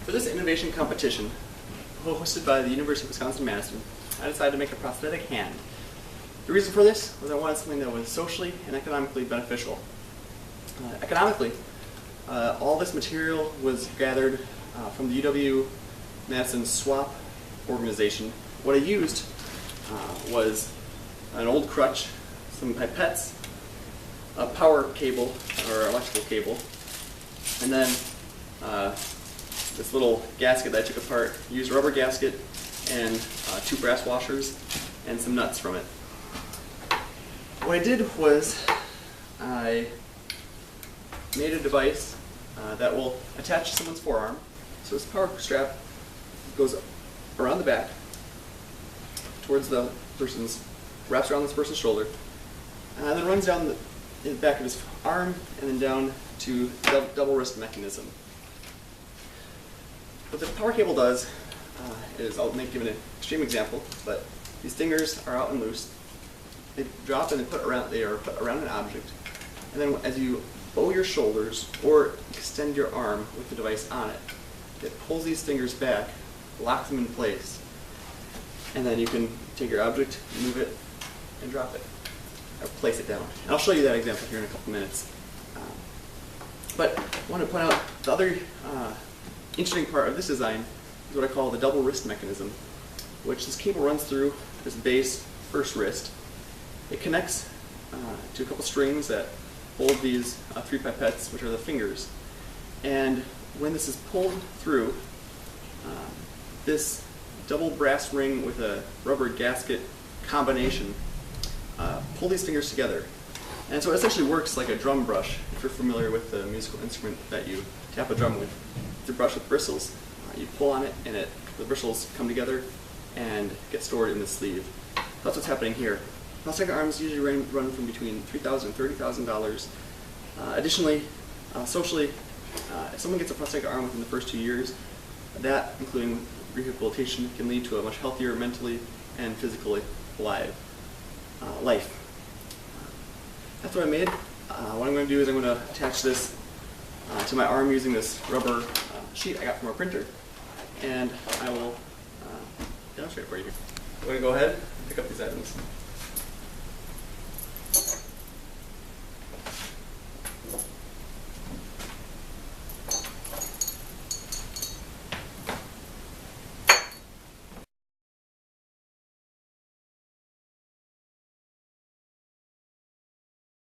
For this innovation competition, hosted by the University of Wisconsin-Madison, I decided to make a prosthetic hand. The reason for this was I wanted something that was socially and economically beneficial. Economically, all this material was gathered from the UW-Madison swap organization. What I used was an old crutch, some pipettes, a power cable or electrical cable, and then this little gasket that I took apart. Used a rubber gasket and 2 brass washers and some nuts from it. What I did was I made a device that will attach to someone's forearm. So this power strap goes around the back towards the person's, wraps around this person's shoulder, and then runs down the back of his arm and then down to the double wrist mechanism. What the power cable does is, I'll give an extreme example, but these fingers are out and loose. They drop and they are put around an object, and then as you bow your shoulders or extend your arm with the device on it, it pulls these fingers back, locks them in place, and then you can take your object, move it, and drop it, or place it down. And I'll show you that example here in a couple minutes. But I want to point out the other interesting part of this design is what I call the double wrist mechanism, which this cable runs through this base first wrist. It connects to a couple strings that hold these 3 pipettes, which are the fingers. And when this is pulled through, this double brass ring with a rubber gasket combination pull these fingers together. And so it essentially works like a drum brush, if you're familiar with the musical instrument that you tap a drum with. It's a brush with bristles. You pull on it and the bristles come together and get stored in the sleeve. That's what's happening here. Prosthetic arms usually run from between $3,000 and $30,000. Additionally, socially, if someone gets a prosthetic arm within the first 2 years, that, including rehabilitation, can lead to a much healthier mentally and physically life. That's what I made. What I'm going to do is I'm going to attach this to my arm using this rubber sheet I got from a printer, and I will demonstrate for you. I'm going to go ahead and pick up these items.